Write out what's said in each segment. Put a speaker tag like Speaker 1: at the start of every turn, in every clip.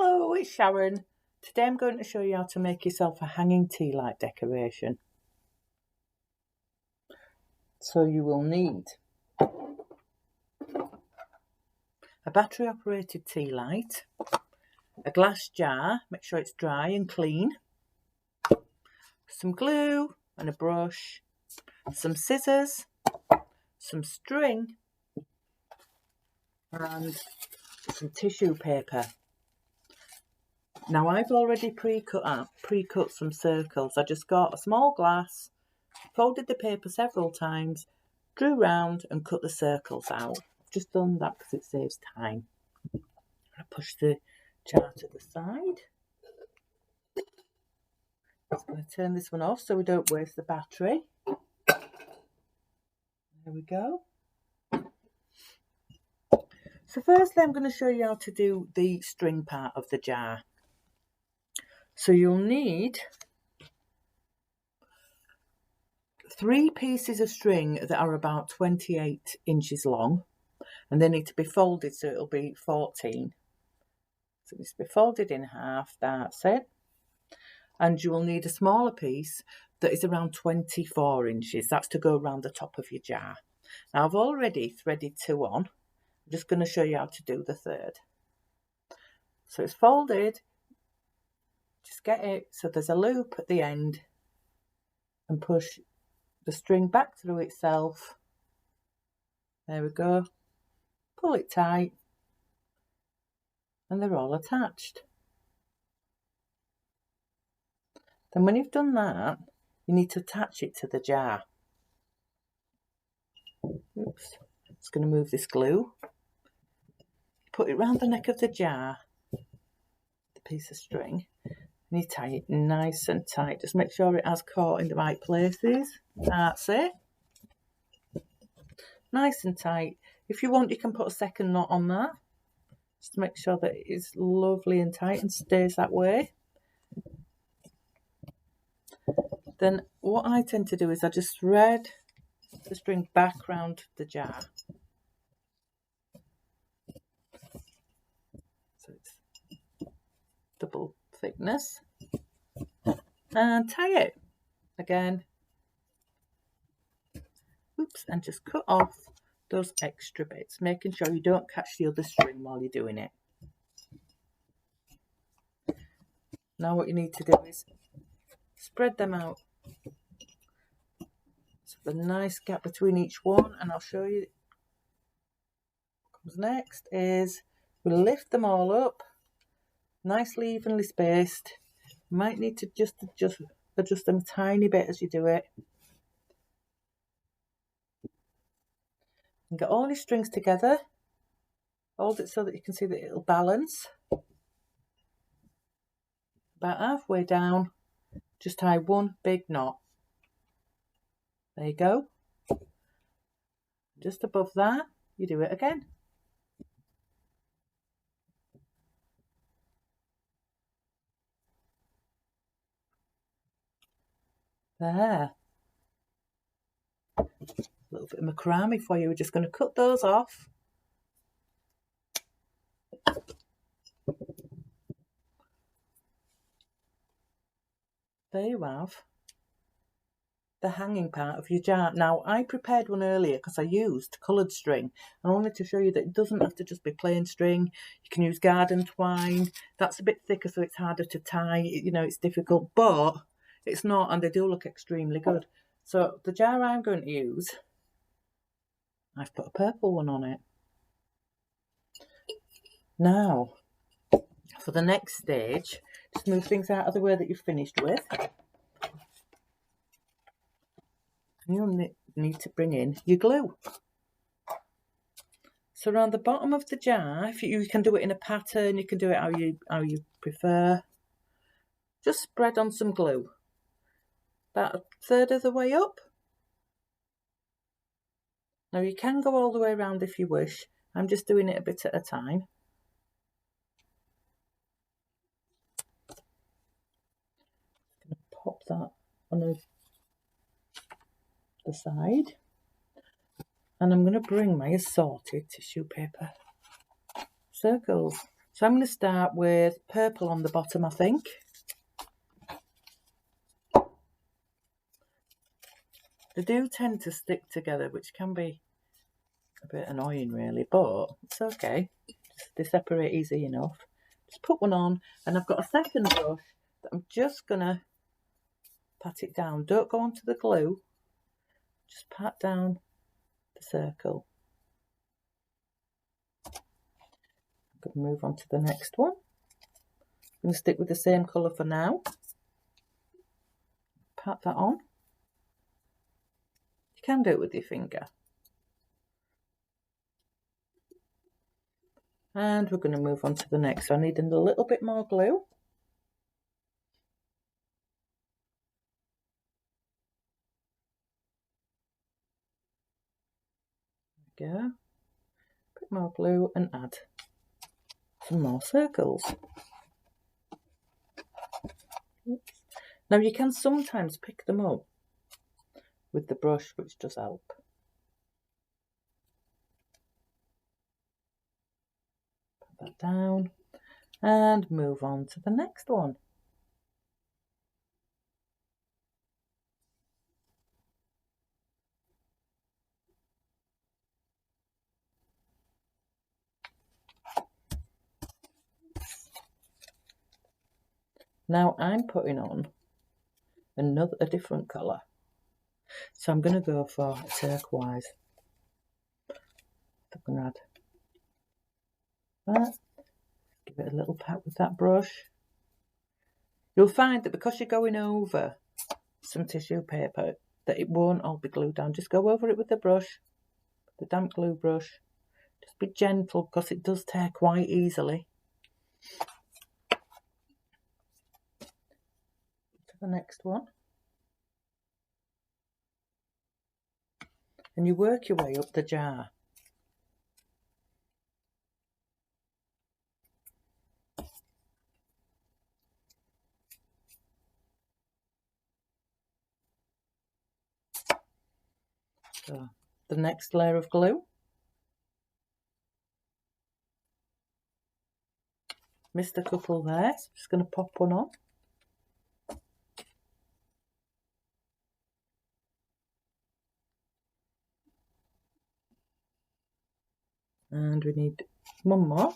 Speaker 1: Hello, it's Sharon. Today I'm going to show you how to make yourself a hanging tea light decoration. So you will need a battery operated tea light, a glass jar, make sure it's dry and clean, some glue and a brush, some scissors, some string and some tissue paper. Now I've already pre-cut some circles. I just got a small glass, folded the paper several times, drew round and cut the circles out. I've just done that because it saves time. I'm going to push the jar to the side. I'm going to turn this one off so we don't waste the battery. There we go. So firstly I'm going to show you how to do the string part of the jar. So you'll need 3 pieces of string that are about 28 inches long, and they need to be folded so it'll be 14. So it needs to be folded in half, that's it. And you will need a smaller piece that is around 24 inches. That's to go around the top of your jar. Now I've already threaded 2 on. I'm just going to show you how to do the third. So it's folded. Just get it so there's a loop at the end and push the string back through itself. There we go. Pull it tight and they're all attached. Then when you've done that, you need to attach it to the jar. Oops, just going to move this glue. Put it round the neck of the jar, the piece of string, and you tie it nice and tight. Just make sure it has caught in the right places. That's it. Nice and tight. If you want, you can put a second knot on that. Just to make sure that it is lovely and tight and stays that way. Then what I tend to do is I just thread the string back round the jar. So it's double thickness. And tie it again. Oops, and just cut off those extra bits, making sure you don't catch the other string while you're doing it. Now what you need to do is spread them out. So the nice gap between each one, and I'll show you what comes next is we'll lift them all up, nicely evenly spaced. You might need to just adjust them a tiny bit as you do it. And get all your strings together. Hold it so that you can see that it'll balance. About halfway down, just tie one big knot. There you go. Just above that, you do it again. There. A little bit of macrame for you. We're just going to cut those off. There you have the hanging part of your jar. Now I prepared one earlier because I used coloured string. I wanted to show you that it doesn't have to just be plain string. You can use garden twine. That's a bit thicker so it's harder to tie. You know, it's difficult, but it's not, and they do look extremely good. So the jar I'm going to use, I've put a purple one on it. Now, for the next stage, just move things out of the way that you've finished with. You'll need to bring in your glue. So around the bottom of the jar, if you can do it in a pattern, you can do it how you prefer. Just spread on some glue. About a third of the way up. Now you can go all the way around if you wish. I'm just doing it a bit at a time. I'm going to pop that on the side. And I'm going to bring my assorted tissue paper circles. So I'm going to start with purple on the bottom, I think. They do tend to stick together, which can be a bit annoying really, but it's okay. They separate easy enough. Just put one on, and I've got a second brush that I'm just going to pat it down. Don't go onto the glue, just pat down the circle. I'm going to move on to the next one. I'm going to stick with the same colour for now. Pat that on. You can do it with your finger. And we're going to move on to the next. So I need a little bit more glue. There we go. A bit more glue and add some more circles. Oops. Now you can sometimes pick them up with the brush, which does help. Put that down and move on to the next one. Now I'm putting on a different colour. So I'm going to go for a turquoise. I'm going to add that. Give it a little pat with that brush. You'll find that because you're going over some tissue paper, that it won't all be glued down. Just go over it with the brush, the damp glue brush. Just be gentle because it does tear quite easily. To the next one. And you work your way up the jar. So the next layer of glue. Missed a couple there, so I'm just going to pop one on. And we need one more.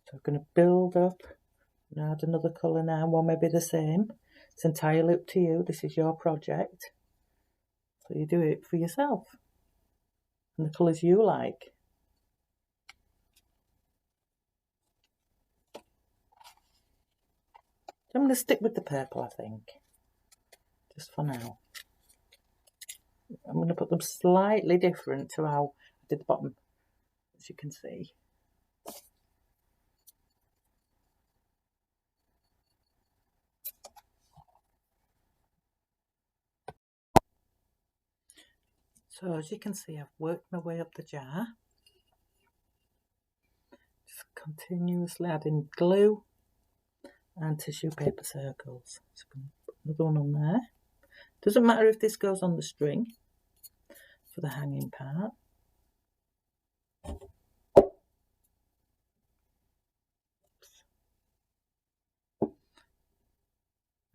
Speaker 1: So I'm going to build up and add another colour now, one may be the same. It's entirely up to you, this is your project. So you do it for yourself. And the colours you like. So I'm going to stick with the purple, I think. Just for now. I'm going to put them slightly different to how I did the bottom, as you can see. So as you can see, I've worked my way up the jar. Just continuously adding glue and tissue paper circles. So I'm going to put another one on there. Doesn't matter if this goes on the string for the hanging part.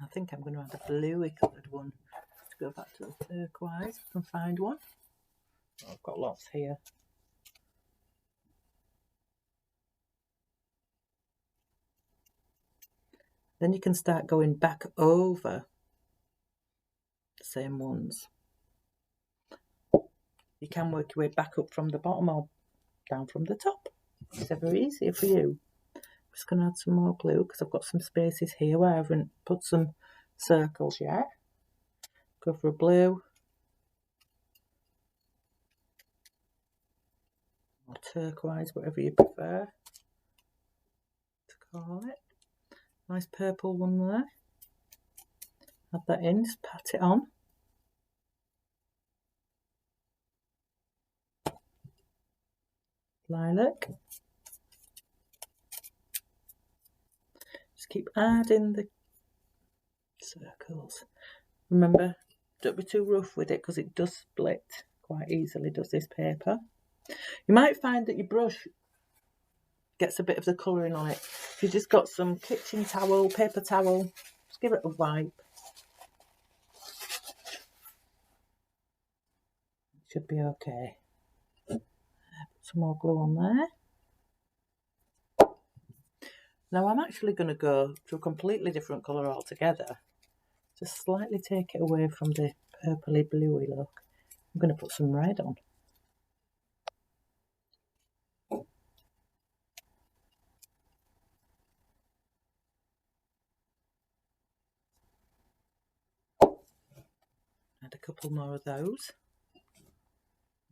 Speaker 1: I think I'm going to add a bluey coloured one to go back to the turquoise. If I can find one. Oh, I've got lots here. Then you can start going back over the same ones. You can work your way back up from the bottom or down from the top. It's ever easier for you. I'm just going to add some more glue because I've got some spaces here where I haven't put some circles yet. Go for a blue. Or turquoise, whatever you prefer to call it. Nice purple one there. Add that in, just pat it on. Lilac. Just keep adding the circles. Remember, don't be too rough with it because it does split quite easily, does this paper. You might find that your brush gets a bit of the colouring on it. If you've just got some kitchen towel, paper towel, just give it a wipe. It should be okay. Put some more glue on there. Now I'm actually going to go to a completely different colour altogether. Just slightly take it away from the purpley bluey look. I'm going to put some red on. Add a couple more of those.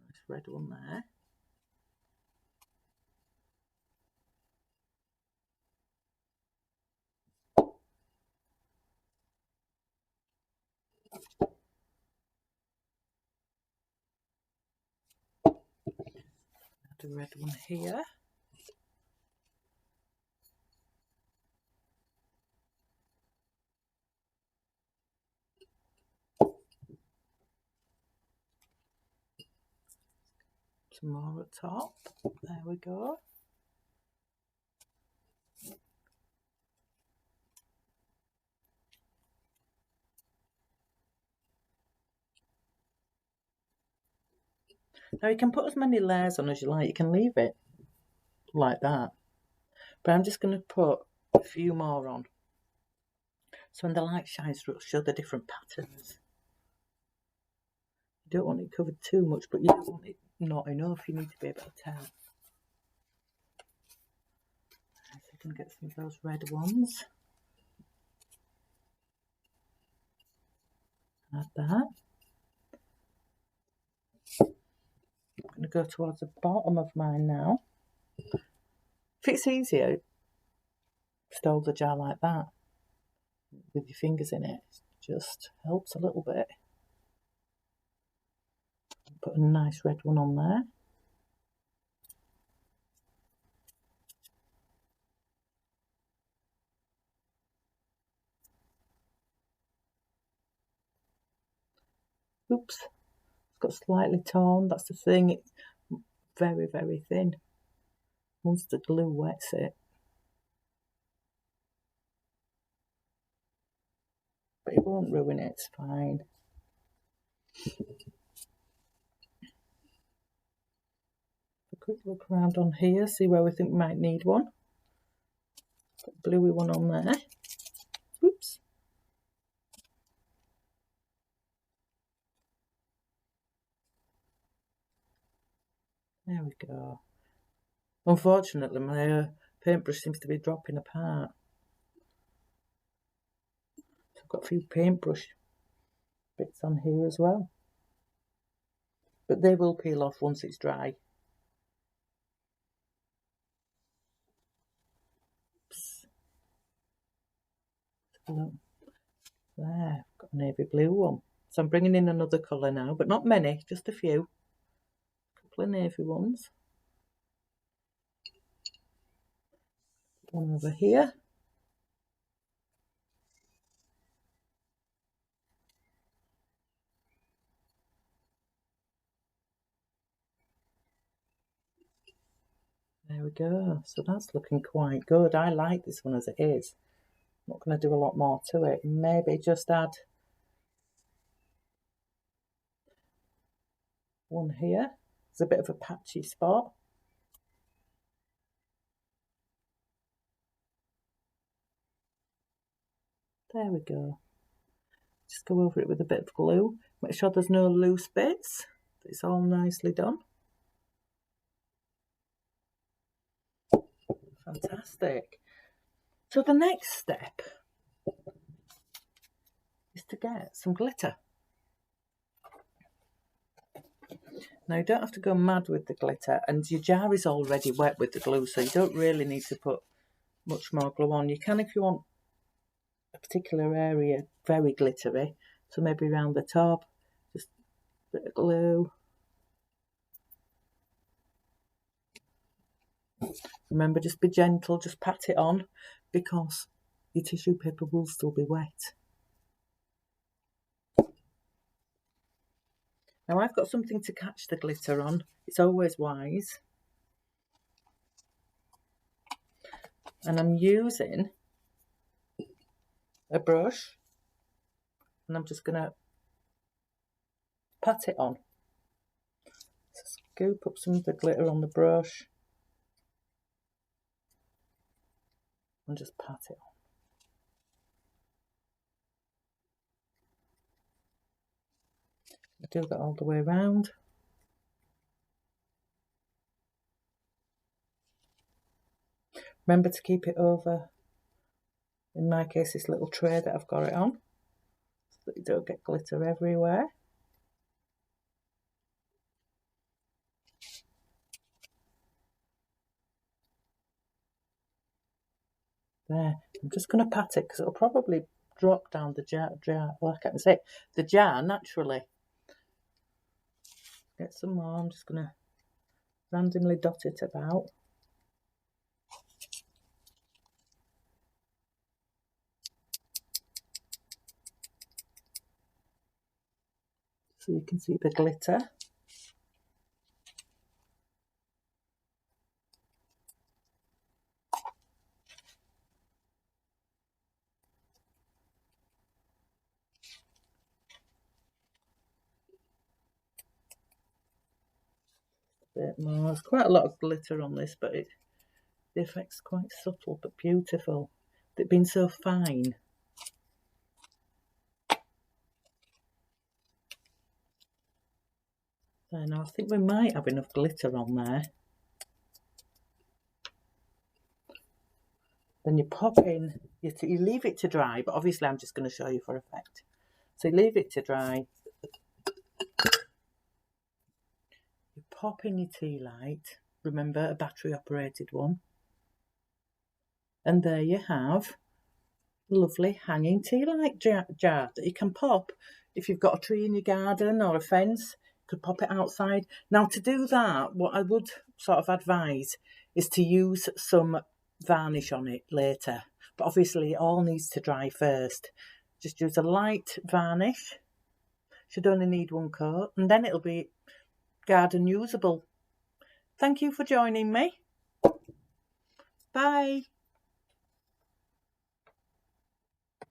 Speaker 1: Nice red one there. Add a red one here. Some more at top. There we go. Now you can put as many layers on as you like. You can leave it like that. But I'm just going to put a few more on. So when the light shines through, it'll show the different patterns. You don't want it covered too much, but you don't want it not enough. You need to be able to tell. So you can get some of those red ones. Add that. I'm going to go towards the bottom of mine now. If it's easier, just hold the jar like that with your fingers in it. Just helps a little bit. Put a nice red one on there. Oops, it's got slightly torn. That's the thing. It's very, very thin. Once the glue wets it. But it won't ruin it, it's fine. A quick look around on here, see where we think we might need one. Put a bluey one on there. Oops. There we go. Unfortunately, my paintbrush seems to be dropping apart. So I've got a few paintbrush bits on here as well. But they will peel off once it's dry. Oops. Look. There, I've got a navy blue one. So I'm bringing in another colour now, but not many, just a few. A couple of navy ones. One over here. There we go. So that's looking quite good. I like this one as it is. I'm not going to do a lot more to it. Maybe just add one here. There's a bit of a patchy spot. There we go. Just go over it with a bit of glue. Make sure there's no loose bits. It's all nicely done. Fantastic. So the next step is to get some glitter. Now you don't have to go mad with the glitter, and your jar is already wet with the glue, so you don't really need to put much more glue on. You can if you want a particular area very glittery, so maybe around the top, just a bit of glue. Remember, just be gentle, just pat it on, because your tissue paper will still be wet. Now I've got something to catch the glitter on. It's always wise. And I'm using a brush and I'm just going to pat it on. Scoop up some of the glitter on the brush and just pat it on. I do that all the way around. Remember to keep it over, in my case, this little tray that I've got it on, so that you don't get glitter everywhere. There, I'm just going to pat it because it'll probably drop down the jar. Well, I can't say the jar naturally. Get some more. I'm just going to randomly dot it about. So you can see the glitter. A bit more. There's quite a lot of glitter on this, but the effect's quite subtle but beautiful. It's been so fine. There, now I think we might have enough glitter on there. Then you pop in, you leave it to dry, but obviously I'm just going to show you for effect. So you leave it to dry. You pop in your tea light, remember a battery operated one. And there you have a lovely hanging tea light jar that you can pop if you've got a tree in your garden or a fence. You could pop it outside. Now to do that, what I would sort of advise is to use some varnish on it later. But obviously it all needs to dry first. Just use a light varnish. Should only need one coat and then it'll be garden usable. Thank you for joining me. Bye.